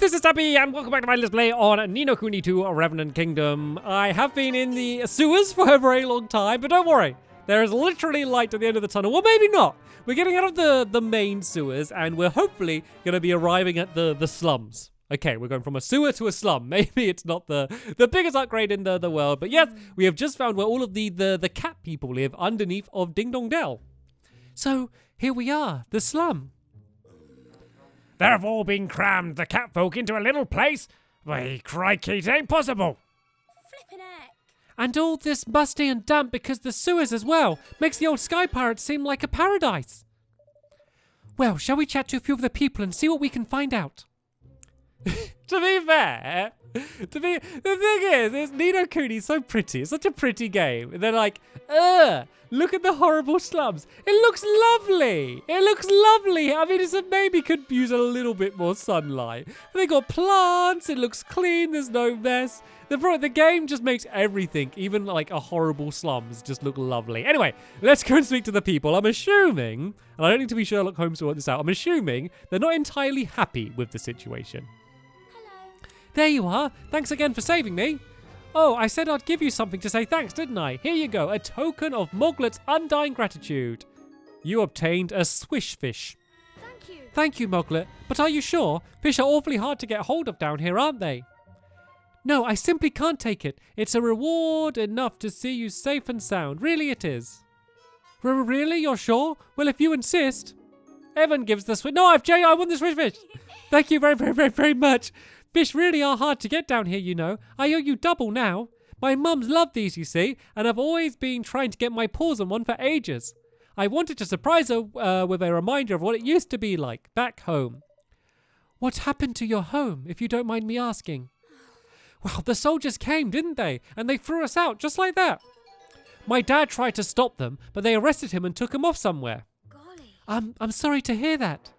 this is Stampy, and welcome back to my Let's Play on Ni No Kuni 2 Revenant Kingdom. I have been in the sewers for a very long time, but don't worry. There is literally light at the end of the tunnel. Well, maybe not. We're getting out of the main sewers, and we're hopefully going to be arriving at the slums. Okay, we're going from a sewer to a slum. Maybe it's not the biggest upgrade in the world, but yes, we have just found where all of the cat people live underneath of Ding Dong Dell. So, here we are, the slum. They've all been crammed, the catfolk, into a little place? Why, crikey, it ain't possible. Flippin' heck. And all this musty and damp because the sewers as well makes the old sky pirate seem like a paradise. Well, shall we chat to a few of the people and see what we can find out? To be fair, the thing is Ni No Kuni so pretty. It's such a pretty game. And they're like, look at the horrible slums. It looks lovely. It looks lovely. I mean, it maybe could use a little bit more sunlight. They got plants. It looks clean. There's no mess. The game just makes everything, even like a horrible slums, just look lovely. Anyway, let's go and speak to the people. I'm assuming, and I don't need to be Sherlock Holmes to work this out, I'm assuming they're not entirely happy with the situation. There you are. Thanks again for saving me. Oh, I said I'd give you something to say thanks, didn't I? Here you go, a token of Moglet's undying gratitude. You obtained a swish fish. Thank you. Thank you, Moglet. But are you sure? Fish are awfully hard to get hold of down here, aren't they? No, I simply can't take it. It's a reward enough to see you safe and sound. Really it is. Really? You're sure? Well, if you insist. Evan gives the swish. No, I want the swish fish. Thank you very, very, very, very much. Fish really are hard to get down here, you know. I owe you double now. My mum's loved these, you see, and I've always been trying to get my paws on one for ages. I wanted to surprise her with a reminder of what it used to be like back home. What happened to your home, if you don't mind me asking? Well, the soldiers came, didn't they? And they threw us out, just like that. My dad tried to stop them, but they arrested him and took him off somewhere. Golly. I'm sorry to hear that.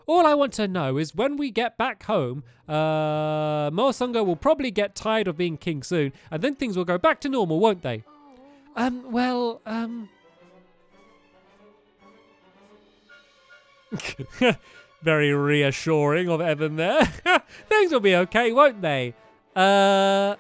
All I want to know is when we get back home, Mausinger will probably get tired of being king soon, and then things will go back to normal, won't they? Very reassuring of Evan there. Things will be okay, won't they? Bye.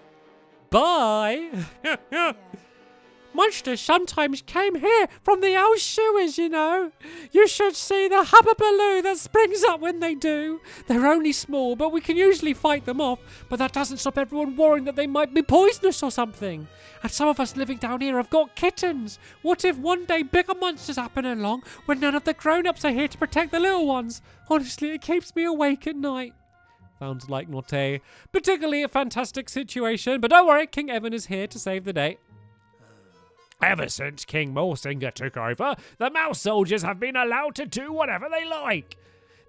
Monsters sometimes came here from the old sewers, you know. You should see the hubbubaloo that springs up when they do. They're only small, but we can usually fight them off. But that doesn't stop everyone worrying that they might be poisonous or something. And some of us living down here have got kittens. What if one day bigger monsters happen along when none of the grown-ups are here to protect the little ones? Honestly, it keeps me awake at night. Sounds like not a particularly fantastic situation. But don't worry, King Evan is here to save the day. Ever since King Mausinger took over, the mouse soldiers have been allowed to do whatever they like.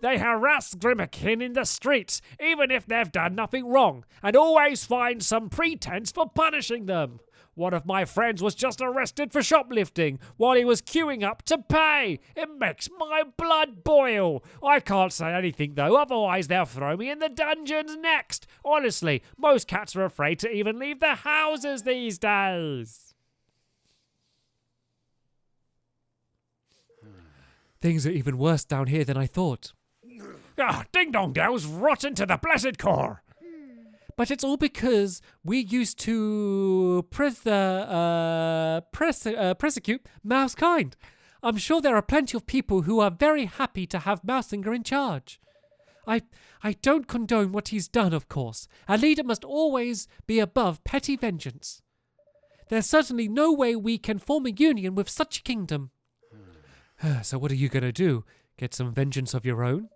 They harass Grimakin in the streets, even if they've done nothing wrong, and always find some pretense for punishing them. One of my friends was just arrested for shoplifting while he was queuing up to pay. It makes my blood boil. I can't say anything though, otherwise they'll throw me in the dungeons next. Honestly, most cats are afraid to even leave their houses these days. Things are even worse down here than I thought. Ding Dong Dell's rotten to the blessed core. But it's all because we used to persecute Mousekind. I'm sure there are plenty of people who are very happy to have Mausinger in charge. I don't condone what he's done, of course. A leader must always be above petty vengeance. There's certainly no way we can form a union with such a kingdom. So what are you going to do? Get some vengeance of your own?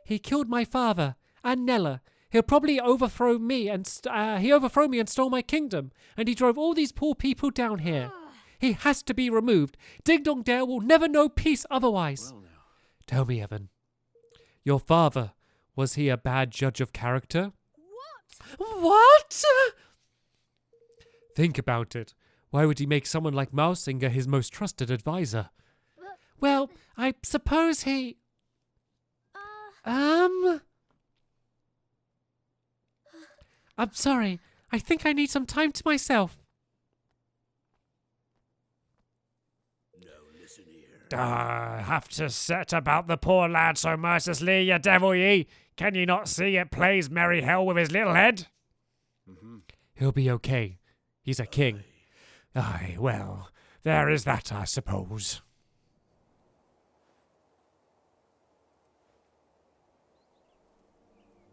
He killed my father and Nella. He'll probably overthrow me and stole my kingdom. And he drove all these poor people down here. He has to be removed. Ding Dong Dell will never know peace otherwise. Well, tell me, Evan. Your father, was he a bad judge of character? What? Think about it. Why would he make someone like Mausinger his most trusted advisor? Well, I suppose he... I'm sorry. I think I need some time to myself. Now listen here. Have to set about the poor lad so mercilessly, ye devil ye. Can ye not see it plays merry hell with his little head? He'll be okay. He's a king. Aye, well, there is that, I suppose.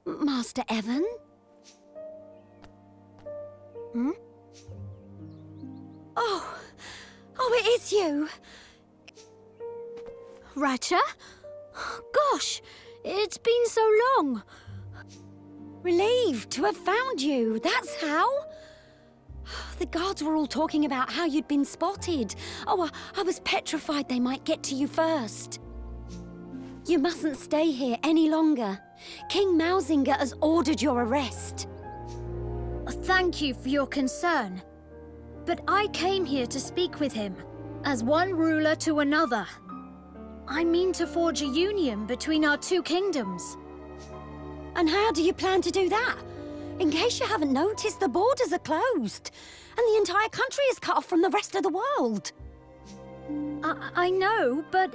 Master Evan? Hmm? Oh, it is you. Ratcha? Gosh, it's been so long. Relieved to have found you, that's how. The guards were all talking about how you'd been spotted. Oh, I was petrified they might get to you first. You mustn't stay here any longer. King Mausinger has ordered your arrest. Thank you for your concern. But I came here to speak with him, as one ruler to another. I mean to forge a union between our two kingdoms. And how do you plan to do that? In case you haven't noticed, the borders are closed, and the entire country is cut off from the rest of the world. I know, but...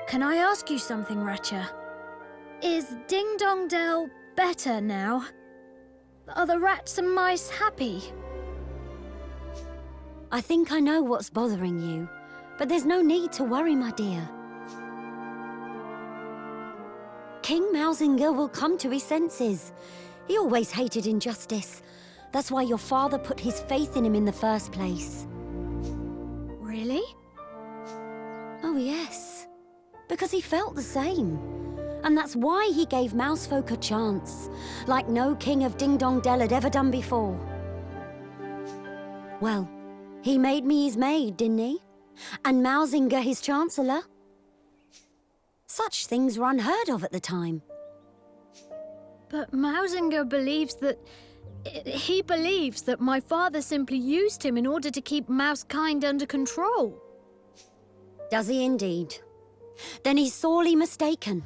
Can I ask you something, Ratcha? Is Ding Dong Dell better now? Are the rats and mice happy? I think I know what's bothering you, but there's no need to worry, my dear. King Mausinger will come to his senses. He always hated injustice. That's why your father put his faith in him in the first place. Really? Oh, yes. Because he felt the same. And that's why he gave Mousefolk a chance, like no king of Ding Dong Dell had ever done before. Well, he made me his maid, didn't he? And Mausinger his chancellor. Such things were unheard of at the time. But Mausinger believes that... He believes that my father simply used him in order to keep Mousekind under control. Does he indeed? Then he's sorely mistaken.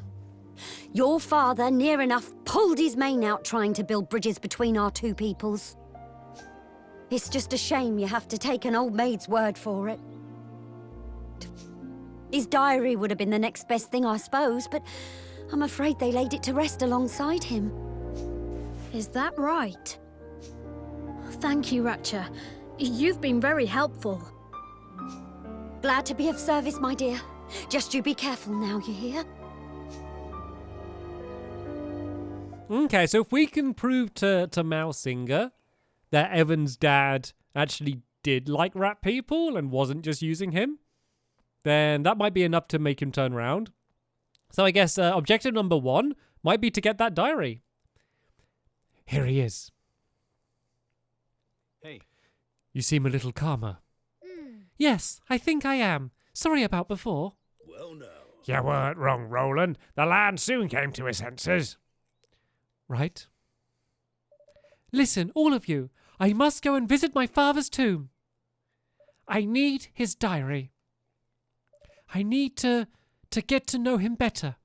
Your father near enough pulled his mane out trying to build bridges between our two peoples. It's just a shame you have to take an old maid's word for it. His diary would have been the next best thing, I suppose, but I'm afraid they laid it to rest alongside him. Is that right? Thank you, Ratcha. You've been very helpful. Glad to be of service, my dear. Just you be careful now, you hear? Okay, so if we can prove to Mausinger that Evan's dad actually did like rat people and wasn't just using him, then that might be enough to make him turn around. So I guess objective number 1 might be to get that diary. Here he is. Hey. You seem a little calmer. Yes, I think I am. Sorry about before. Well, now. You weren't wrong, Roland. The lad soon came to his senses. Right. Listen, all of you. I must go and visit my father's tomb. I need his diary. I need to get to know him better.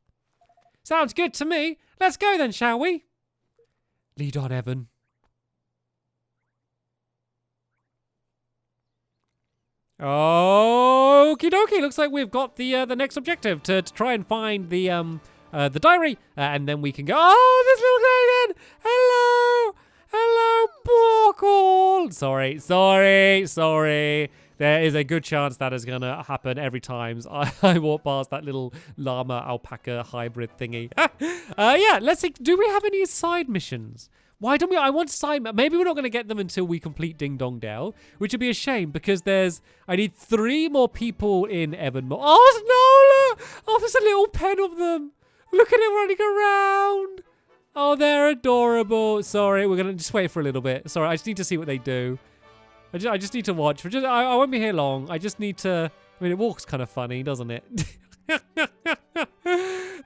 Sounds good to me. Let's go then, shall we? Lead on, Evan. Okie dokie. Looks like we've got the next objective to try and find the diary, and then we can go. Oh, this little guy again. Hello, Borkle. Sorry. There is a good chance that is gonna happen every time I walk past that little llama alpaca hybrid thingy. Yeah. Let's see. Do we have any side missions? Why don't we? I want side. Maybe we're not going to get them until we complete Ding Dong Dell, which would be a shame because I need 3 more people in Evanmore. Oh, Snola! Oh, there's a little pen of them. Look at it running around. Oh, they're adorable. Sorry, we're going to just wait for a little bit. Sorry, I just need to see what they do. I just need to watch. I won't be here long. I just need to... I mean, it walks kind of funny, doesn't it?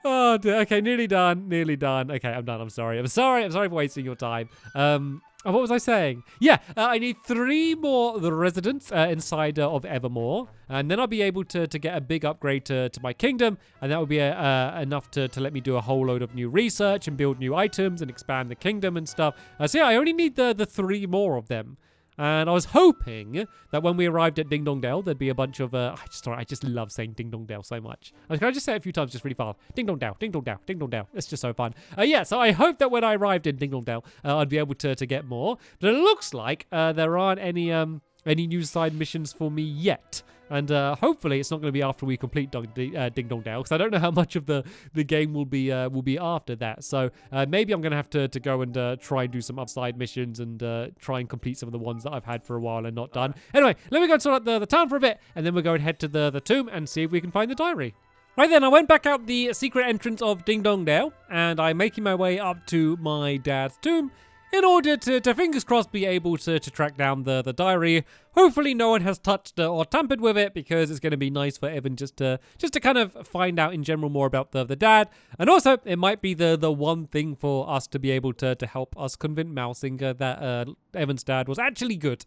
Oh, dear. Okay, nearly done. Okay, I'm done. I'm sorry for wasting your time. What was I saying? Yeah, I need 3 more the residents inside of Evermore, and then I'll be able to get a big upgrade to my kingdom, and that will be enough to let me do a whole load of new research and build new items and expand the kingdom and stuff. So yeah, I only need the 3 more of them. And I was hoping that when we arrived at Ding Dong Dell, there'd be a bunch of... I just love saying Ding Dong Dell so much. Can I just say it a few times just really fast? Ding Dong Dell, Ding Dong Dell, Ding Dong Dell. It's just so fun. Yeah, so I hope that when I arrived in Ding Dong Dell, I'd be able to get more. But it looks like there aren't any new side missions for me yet. And hopefully it's not going to be after we complete Ding Dong Dell, because I don't know how much of the game will be after that. So maybe I'm going to have to go and try and do some upside missions and try and complete some of the ones that I've had for a while and not done. Anyway, let me go and sort out the town for a bit, and then we'll go and head to the tomb and see if we can find the diary. Right then, I went back out the secret entrance of Ding Dong Dell, and I'm making my way up to my dad's tomb, in order to fingers crossed, be able to track down the diary. Hopefully no one has touched or tampered with it, because it's going to be nice for Evan just to kind of find out in general more about the dad. And also, it might be the one thing for us to be able to help us convince Mausinger that Evan's dad was actually good.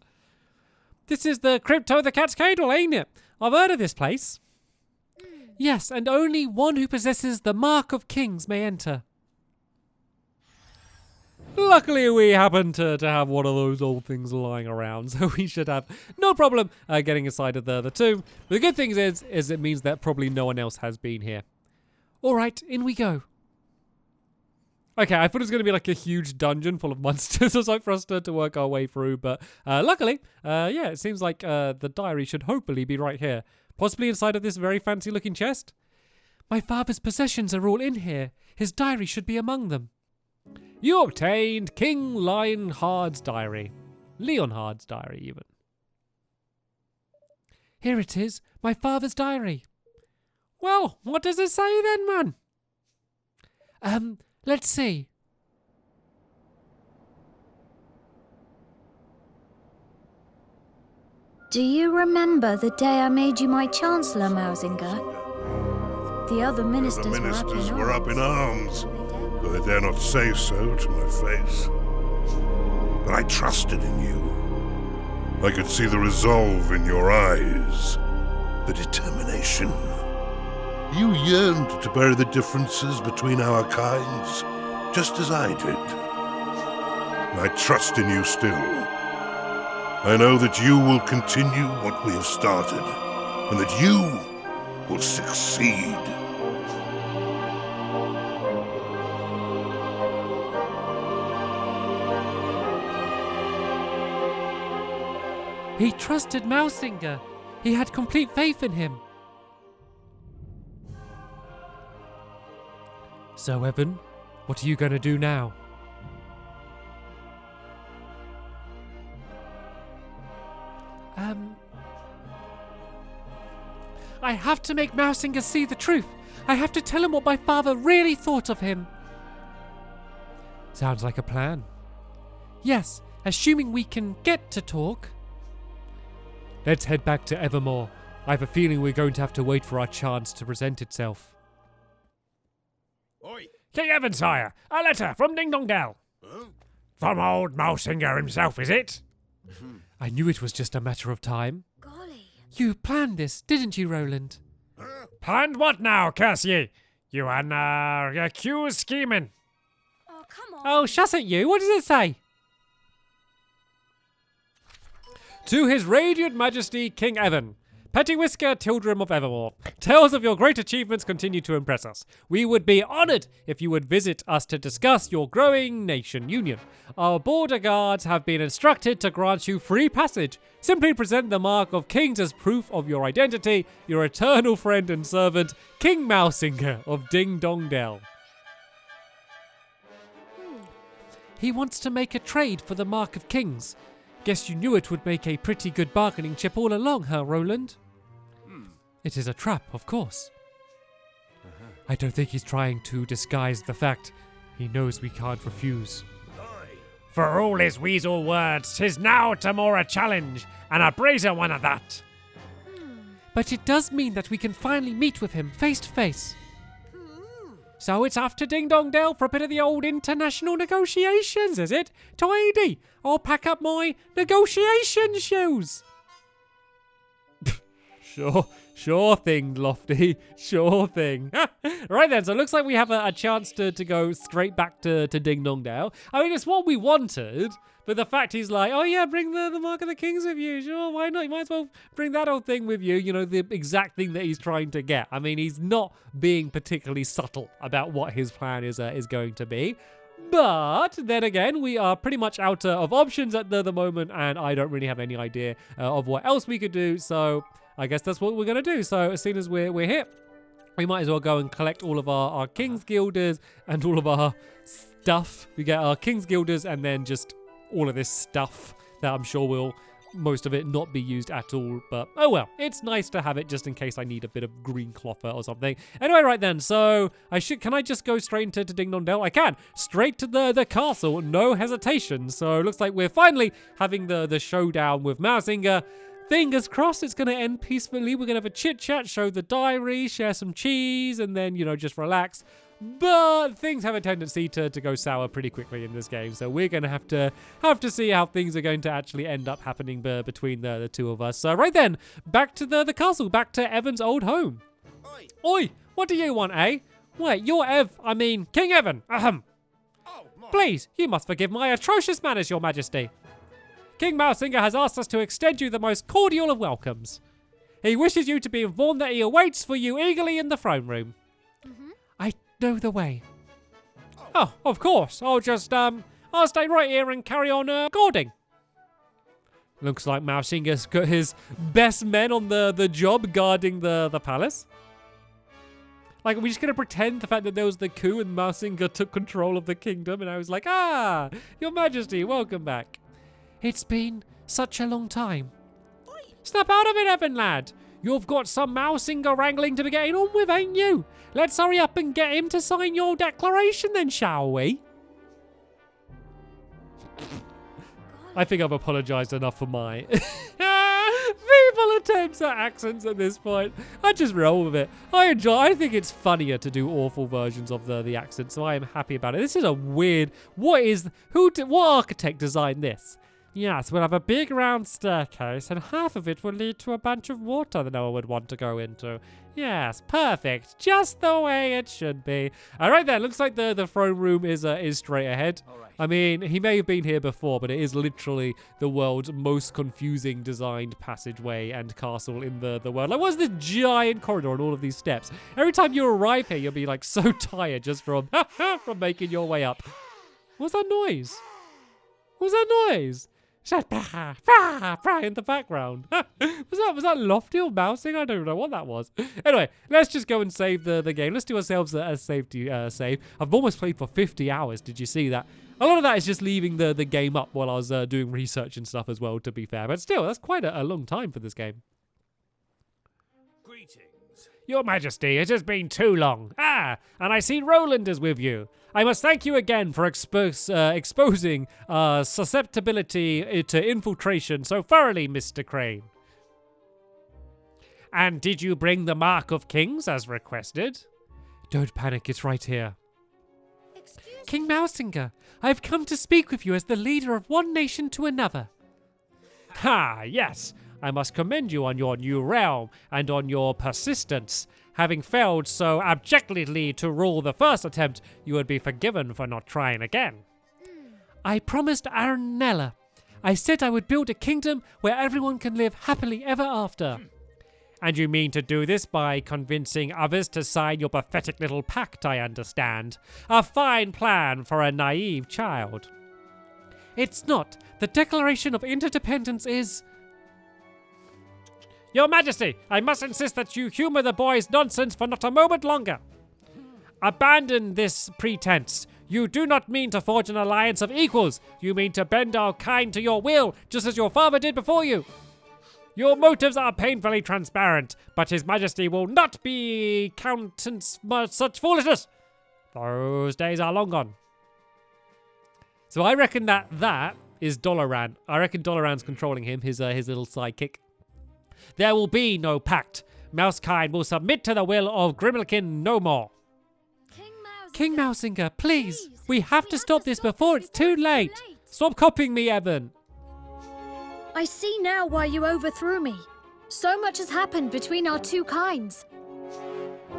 This is the Crypto of the Cat's Cradle, ain't it? I've heard of this place. Yes, and only one who possesses the Mark of Kings may enter. Luckily, we happen to have one of those old things lying around, so we should have no problem getting inside of the tomb. But the good thing is it means that probably no one else has been here. All right, in we go. Okay, I thought it was going to be like a huge dungeon full of monsters or something for us to work our way through, but luckily, yeah, it seems like the diary should hopefully be right here. Possibly inside of this very fancy-looking chest. My father's possessions are all in here. His diary should be among them. You obtained King Lionheart's diary. Leonhard's diary, even. Here it is, my father's diary. Well, what does it say then, man? Let's see. Do you remember the day I made you my Chancellor, Mausinger? The other ministers were up in arms. Though they dare not say so to my face. But I trusted in you. I could see the resolve in your eyes. The determination. You yearned to bury the differences between our kinds, just as I did. I trust in you still. I know that you will continue what we have started, and that you will succeed. He trusted Mausinger. He had complete faith in him. So, Evan, what are you going to do now? I have to make Mausinger see the truth. I have to tell him what my father really thought of him. Sounds like a plan. Yes, assuming we can get to talk. Let's head back to Evermore. I have a feeling we're going to have to wait for our chance to present itself. Oi. King Evan, sire, a letter from Ding Dong Dell. Huh? From old Mausinger himself, is it? I knew it was just a matter of time. Golly. You planned this, didn't you, Roland? Planned what now, curse ye? You are accused scheming. Oh, come on. Oh, shush at you. What does it say? To His Radiant Majesty King Evan, Petty Whisker, Tildrum of Evermore, tales of your great achievements continue to impress us. We would be honoured if you would visit us to discuss your growing nation union. Our border guards have been instructed to grant you free passage. Simply present the Mark of Kings as proof of your identity. Your eternal friend and servant, King Mausinger of Ding Dong Dell. He wants to make a trade for the Mark of Kings. Guess you knew it would make a pretty good bargaining chip all along, huh, Roland? It is a trap, of course. I don't think he's trying to disguise the fact. He knows we can't refuse. For all his weasel words, 'tis now to more a challenge, and a brazen one at that. But it does mean that we can finally meet with him face to face. So it's off to Ding Dong Dell for a bit of the old international negotiations, is it? Tidy! I'll pack up my negotiation shoes. Sure thing, Lofty. Sure thing. Right then, so it looks like we have a chance to go straight back to Ding Dong Dale. I mean, it's what we wanted, but the fact he's like, oh yeah, bring the Mark of the Kings with you. Sure, why not? You might as well bring that old thing with you. You know, the exact thing that he's trying to get. I mean, he's not being particularly subtle about what his plan is going to be. But then again, we are pretty much out of options at the moment, and I don't really have any idea of what else we could do. So I guess that's what we're going to do. So as soon as we're here, we might as well go and collect all of our King's Guilders and all of our stuff. We get our King's Guilders and then just all of this stuff that I'm sure will, most of it, not be used at all. But oh well, it's nice to have it just in case I need a bit of green cloth or something. Anyway, right then, so can I just go straight into Ding Dong Dell? I can. Straight to the castle, no hesitation. So it looks like we're finally having the showdown with Mausinger. Fingers crossed it's going to end peacefully. We're going to have a chit-chat, show the diary, share some cheese, and then, you know, just relax. But things have a tendency to go sour pretty quickly in this game, so we're going to have to see how things are going to actually end up happening between the two of us. So right then, back to the castle, back to Evan's old home. Oi, what do you want, eh? Wait, you're King Evan. Ahem. Please, you must forgive my atrocious manners, your majesty. King Mausinger has asked us to extend you the most cordial of welcomes. He wishes you to be informed that he awaits for you eagerly in the throne room. I know the way. Oh, of course. I'll stay right here and carry on guarding. Looks like Mausinger's got his best men on the job guarding the palace. Like, are we just going to pretend the fact that there was the coup and Mausinger took control of the kingdom and I was like, your majesty, welcome back. It's been such a long time. Snap out of it, Evan, lad. You've got some Mausinger wrangling to be getting on with, ain't you? Let's hurry up and get him to sign your declaration then, shall we? I think I've apologised enough for my feeble attempts at accents at this point. I just roll with it. I think it's funnier to do awful versions of the accent, so I am happy about it. This is a weird... What architect designed this? Yes, we'll have a big round staircase, and half of it will lead to a bunch of water that no one would want to go into. Yes, perfect. Just the way it should be. All right then, looks like the throne room is straight ahead. Right. I mean, he may have been here before, but it is literally the world's most confusing designed passageway and castle in the world. Like, what's this giant corridor and all of these steps? Every time you arrive here, you'll be like so tired just from making your way up. What's that noise? What's that noise? In the background. Was that Lofty or Mousing? I don't know what that was. Anyway, let's just go and save the game. Let's do ourselves a safety save. I've almost played for 50 hours. Did you see that? A lot of that is just leaving the game up while I was doing research and stuff as well, to be fair. But still, that's quite a long time for this game. Greetings. Your Majesty, it has been too long. And I see Roland is with you. I must thank you again for exposing susceptibility to infiltration so thoroughly, Mr. Crane. And did you bring the Mark of Kings as requested? Don't panic, it's right here. King Mausinger, I have come to speak with you as the leader of one nation to another. Yes. I must commend you on your new realm and on your persistence. Having failed so abjectly to rule the first attempt, you would be forgiven for not trying again. I promised Aranella. I said I would build a kingdom where everyone can live happily ever after. And you mean to do this by convincing others to sign your pathetic little pact, I understand. A fine plan for a naive child. It's not. The Declaration of Interdependence is... Your Majesty, I must insist that you humor the boy's nonsense for not a moment longer. Abandon this pretense. You do not mean to forge an alliance of equals. You mean to bend our kind to your will, just as your father did before you. Your motives are painfully transparent, but His Majesty will not be countenance such foolishness. Those days are long gone. So I reckon that is Doloran. I reckon Doloran's controlling him, his little sidekick. There will be no pact. Mousekind will submit to the will of Grimmelkin no more. King Mausinger, please. We have to stop this before it's too late. Stop copying me, Evan. I see now why you overthrew me. So much has happened between our two kinds.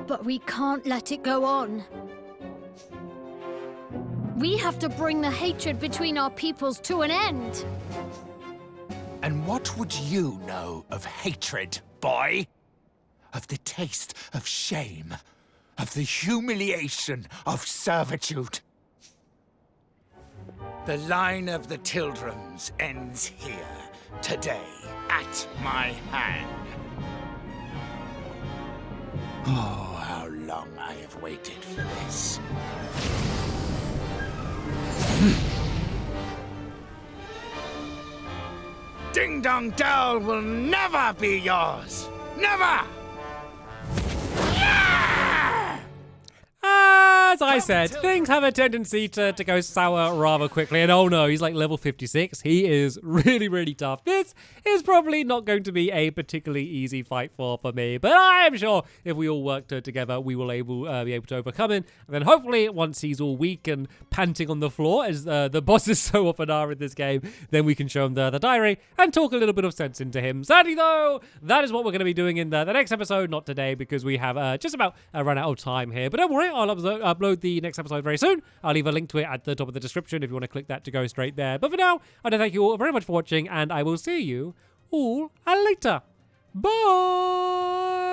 But we can't let it go on. We have to bring the hatred between our peoples to an end. And what would you know of hatred, boy? Of the taste of shame, of the humiliation of servitude. The line of the Tildrams ends here, today, at my hand. Oh, how long I have waited for this. Ding Dong Dell will never be yours! Never! As I said, things have a tendency to go sour rather quickly. And oh no, he's like level 56. He is really, really tough. This is probably not going to be a particularly easy fight for me. But I am sure if we all work together, we will be able to overcome him. And then hopefully, once he's all weak and panting on the floor, as the bosses so often are in this game, then we can show him the diary and talk a little bit of sense into him. Sadly though, that is what we're going to be doing in the next episode. Not today, because we have just about run out of time here. But don't worry, I'll upload the next episode very soon. I'll leave a link to it at the top of the description if you want to click that to go straight there. But for now, I want to thank you all very much for watching, and I will see you all later. Bye!